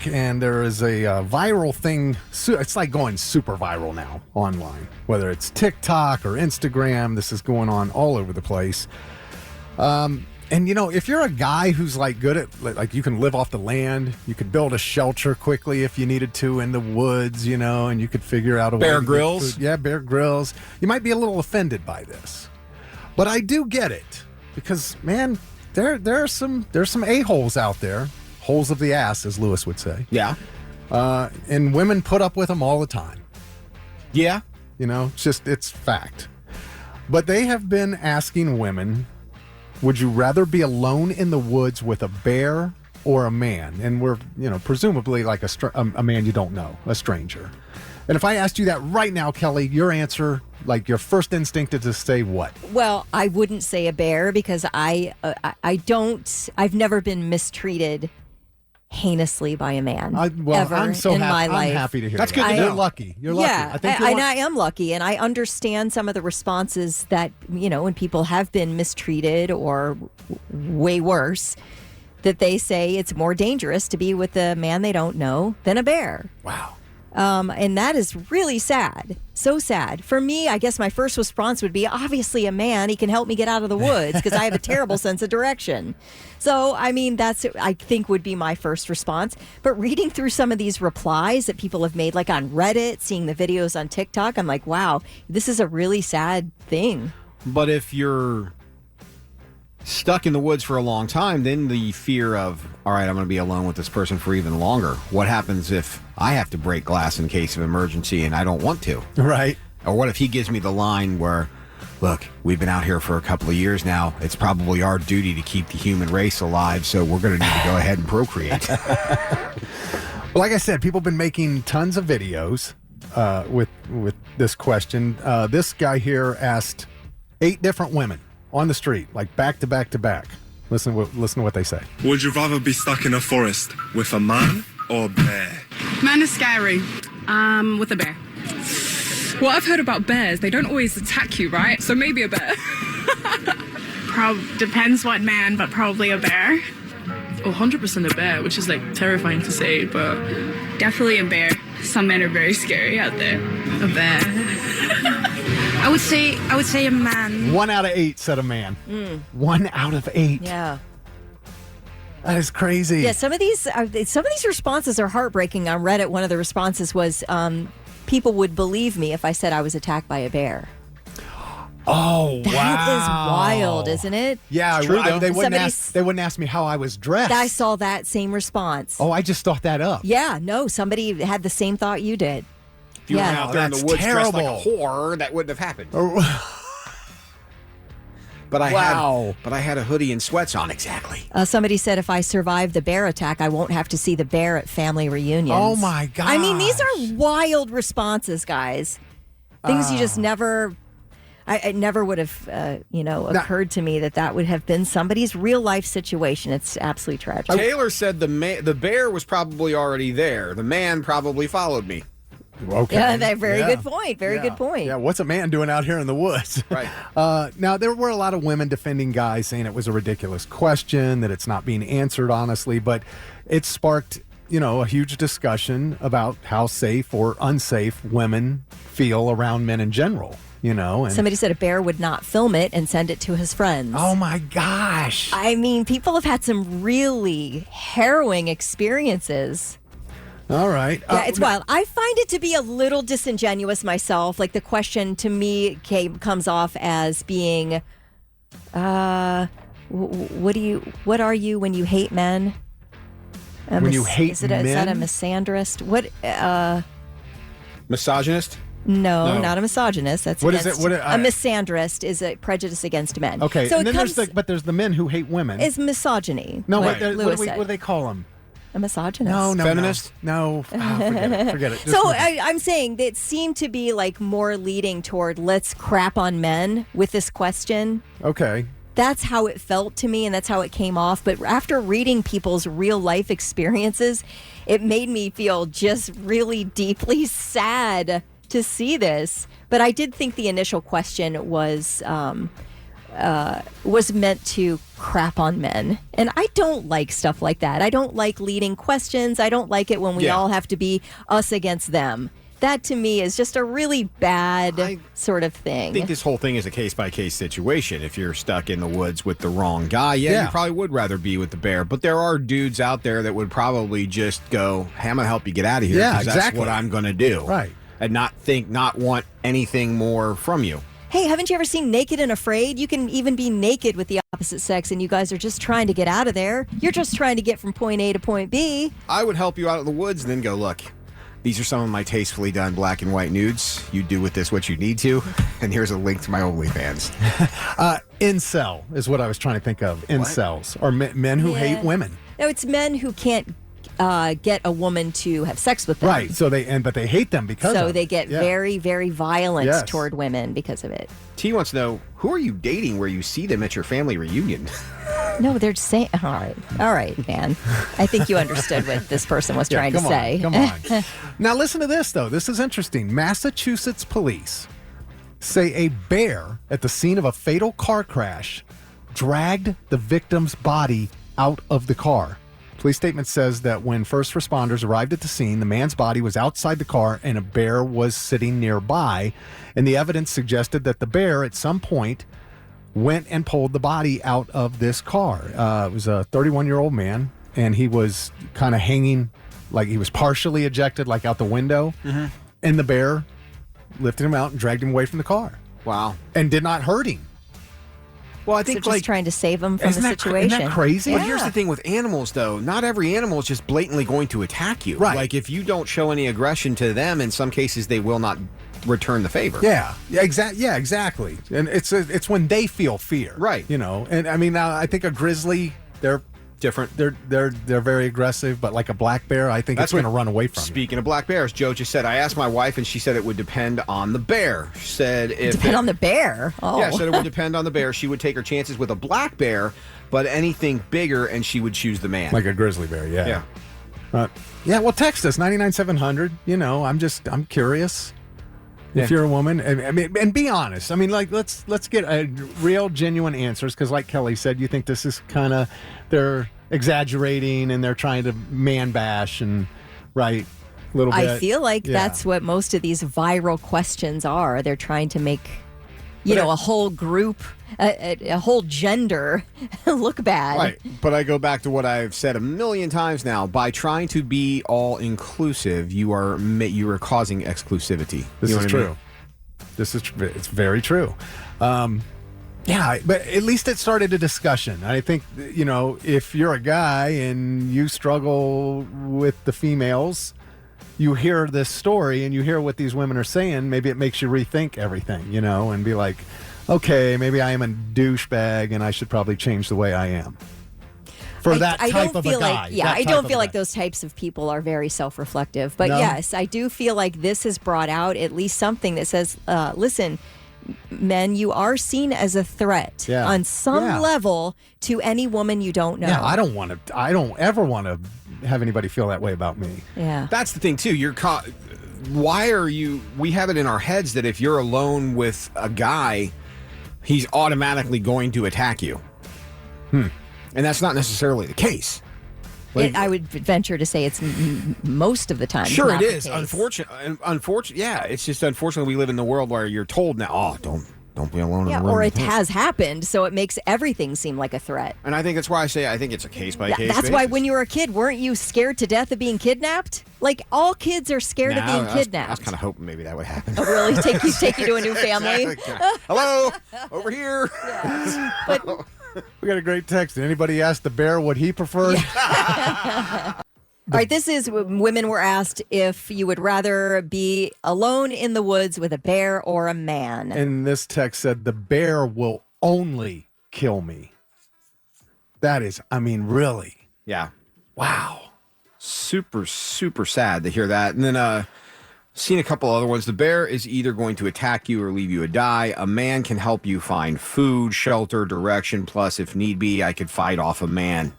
week, and there is a viral thing. It's like going super viral now online, whether it's TikTok or Instagram. This is going on all over the place. And, you know, if you're a guy who's like good at, like, you can live off the land, you could build a shelter quickly if you needed to in the woods, you know, and you could figure out a way. Bear Grylls. Yeah, Bear Grylls. You might be a little offended by this, but I do get it because, man, there's some a-holes out there, holes of the ass, as Lewis would say. Yeah. And women put up with them all the time. Yeah. You know, it's fact. But they have been asking women, would you rather be alone in the woods with a bear or a man? And we're, you know, presumably like a man you don't know, a stranger. And if I asked you that right now, Kelly, your answer, like your first instinct is to say what? Well, I wouldn't say a bear because I've never been mistreated heinously by a man ever I'm so in my life. I'm happy to hear That's that. good to know. You're lucky. You're lucky. Yeah, I am lucky, and I understand some of the responses that, you know, when people have been mistreated or way worse, that they say it's more dangerous to be with a man they don't know than a bear. Wow. And that is really sad. So sad. For me, I guess my first response would be, obviously a man, he can help me get out of the woods because I have a terrible sense of direction. So, I mean, that's, I think, would be my first response. But reading through some of these replies that people have made, like on Reddit, seeing the videos on TikTok, I'm like, wow, this is a really sad thing. But if you're stuck in the woods for a long time, then the fear of, all right, I'm going to be alone with this person for even longer. What happens if I have to break glass in case of emergency and I don't want to? Right. Or what if he gives me the line where, look, we've been out here for a couple of years now. It's probably our duty to keep the human race alive, so we're going to need to go ahead and procreate. Well, like I said, people have been making tons of videos with this question. This guy here asked 8 different women on the street, like back to back to back. Listen to what they say. Would you rather be stuck in a forest with a man or a bear? Man is scary. With a bear. What I've heard about bears, they don't always attack you, right? So maybe a bear. Depends what man, but probably a bear. 100% a bear, which is like terrifying to say, but Definitely a bear. Some men are very scary out there. a bear. I would say a man. 1 out of 8 said a man. 1 out of 8. Yeah. That is crazy. Yeah, some of these responses are heartbreaking. On Reddit, one of the responses was, people would believe me if I said I was attacked by a bear. Oh, wow. That is wild, isn't it? Yeah, It's true, though. they wouldn't ask me how I was dressed. I saw that same response. Oh, I just thought that up. Yeah, no, somebody had the same thought you did. If you were Yeah. out there in the That's woods dressed like a terrible. whore, that wouldn't have happened. Oh, But I Wow. had a hoodie and sweats on. Exactly. Somebody said if I survive the bear attack, I won't have to see the bear at family reunions. Oh, my God. I mean, these are wild responses, guys. Things you just never... it never would have, occurred to me that would have been somebody's real life situation. It's absolutely tragic. Taylor said the bear was probably already there. The man probably followed me. okay. Yeah, very Yeah. good point. Very good point. Yeah, what's a man doing out here in the woods? Right. Now, there were a lot of women defending guys, saying it was a ridiculous question, that it's not being answered honestly, but it sparked, a huge discussion about how safe or unsafe women feel around men in general. And Somebody said a bear would not film it and send it to his friends. oh my gosh. I mean, people have had some really harrowing experiences. All right. Yeah, it's wild. I find it to be a little disingenuous myself. Like the question to me comes off as being, what are you when you hate men? When you hate is that a men? misandrist? What? Misogynist? No, No. not a misogynist. That's What is against, it? What- a misandrist is a prejudice against men. Okay, so and it then comes there's the men who hate women. is misogyny. No, what wait, Lewis what said. do they call them? A misogynist. No. Feminist? No. Forget it. Forget it. Just So forget it. I'm saying that it seemed to be like more leading toward let's crap on men with this question. Okay. That's how it felt to me, and that's how it came off. But after reading people's real life experiences, it made me feel just really deeply sad to see this. But I did think the initial question was was meant to crap on men. And I don't like stuff like that. I don't like leading questions. I don't like it when we all have to be us against them. That to me is just a really bad sort of thing. I think this whole thing is a case-by-case situation. If you're stuck in the woods with the wrong guy, you probably would rather be with the bear. But there are dudes out there that would probably just go, hey, I'm going to help you get out of here. Yeah, exactly. That's what I'm going to do. Right. And not want anything more from you. Hey, haven't you ever seen Naked and Afraid? You can even be naked with the opposite sex, and you guys are just trying to get out of there. You're just trying to get from point A to point B. I would help you out of the woods and then go, look, these are some of my tastefully done black and white nudes. You do with this what you need to. And here's a link to my OnlyFans. Incel is what I was trying to think of. Incels. Or men who hate women. No, it's men who can't get a woman to have sex with them. Right. So but they hate them because So of they it. get very, very violent toward women because of it. T wants to know, who are you dating where you see them at your family reunion? No, they're saying, all right, man. I think you understood what this person was trying to say. Come on. Now listen to this, though. This is interesting. Massachusetts police say a bear at the scene of a fatal car crash dragged the victim's body out of the car. Police statement says that when first responders arrived at the scene, the man's body was outside the car and a bear was sitting nearby. And the evidence suggested that the bear at some point went and pulled the body out of this car. It was a 31-year-old man, and he was kind of hanging, like he was partially ejected, like out the window. Mm-hmm. And the bear lifted him out and dragged him away from the car. Wow. And did not hurt him. Well, I think just trying to save him from the situation. Isn't that crazy? But here's the thing with animals, though. Not every animal is just blatantly going to attack you. Right. Like, if you don't show any aggression to them, in some cases, they will not return the favor. Yeah, exactly. And it's when they feel fear. Right. You know, and I mean, I think a grizzly, they're different. They're very aggressive, but like a black bear, I think it's going to run away from you. Speaking of black bears, Joe just said, I asked my wife and she said it would depend on the bear. She said depend on the bear? Oh. Yeah, said it would depend on the bear. She would take her chances with a black bear, but anything bigger and she would choose the man. Like a grizzly bear, yeah. Yeah. Well, text us 99700. You know, I'm curious. If you're a woman, and be honest. I mean, like let's get a real, genuine answers, because, like Kelly said, you think this is kind of they're exaggerating and they're trying to man bash and a little bit. I feel like that's what most of these viral questions are. They're trying to make a whole group, a whole gender look bad. Right. But I go back to what I've said a million times now. By trying to be all inclusive, you are causing exclusivity. This is true. It's very true. Yeah, but at least it started a discussion. I think, if you're a guy and you struggle with the females, you hear this story and you hear what these women are saying, maybe it makes you rethink everything, and be like, okay, maybe I am a douchebag and I should probably change the way I am. For that type of a guy. I don't feel like those types of people are very self-reflective. But yes, I do feel like this has brought out at least something that says, listen, men, you are seen as a threat on some level to any woman you don't know. Yeah, I don't ever want to have anybody feel that way about me. Yeah. That's the thing, too. We have it in our heads that if you're alone with a guy, he's automatically going to attack you. And that's not necessarily the case. I would venture to say it's most of the time. Sure, it is. Unfortunately, yeah. It's just unfortunately we live in the world where you're told now, don't be alone in the room. Or it has happened, so it makes everything seem like a threat. And I think that's why I think it's a case by case. That's why when you were a kid, weren't you scared to death of being kidnapped? Like all kids are scared of being kidnapped. I was kind of hoping maybe that would happen. Oh, really? Take you to a new family? Hello, over here. But we got a great text. Did anybody ask the bear what he preferred? All right, this is women were asked if you would rather be alone in the woods with a bear or a man. And this text said, the bear will only kill me. That is, really. Yeah. Wow. Super, super sad to hear that. And then seen a couple other ones. The bear is either going to attack you or leave you to die. A man can help you find food, shelter, direction. Plus, if need be, I could fight off a man.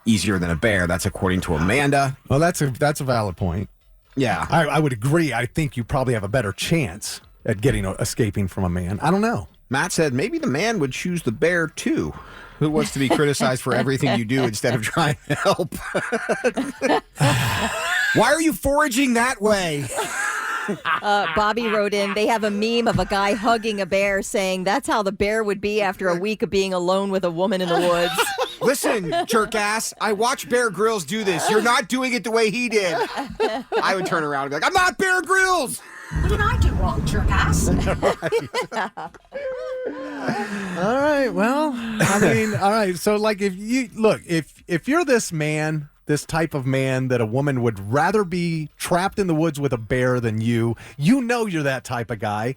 Easier than a bear. That's according to Amanda. Well, that's a valid point. Yeah, I would agree. I think you probably have a better chance at escaping from a man. I don't know. Matt said maybe the man would choose the bear too. Who wants to be criticized for everything you do instead of trying to help? Why are you foraging that way? Bobby wrote in, they have a meme of a guy hugging a bear saying that's how the bear would be after a week of being alone with a woman in the woods. Listen, jerk ass, I watch Bear Grylls do this. You're not doing it the way he did. I would turn around and be like, I'm not Bear Grylls. What did I do wrong, jerk ass? All right. Well, I mean, all right. So, like, if you're this man, this type of man that a woman would rather be trapped in the woods with a bear than you know you're that type of guy.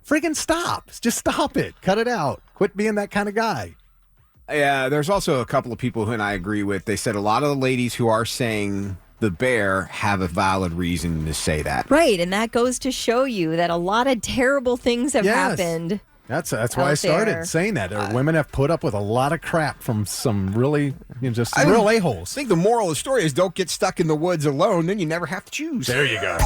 Friggin' stop. Just stop it. Cut it out. Quit being that kind of guy. Yeah, there's also a couple of people who I agree with. They said a lot of the ladies who are saying the bear have a valid reason to say that. Right, and that goes to show you that a lot of terrible things have happened. That's why I started there. saying that. Women have put up with a lot of crap from some really, just some real a-holes. I think the moral of the story is don't get stuck in the woods alone, then you never have to choose. There you go.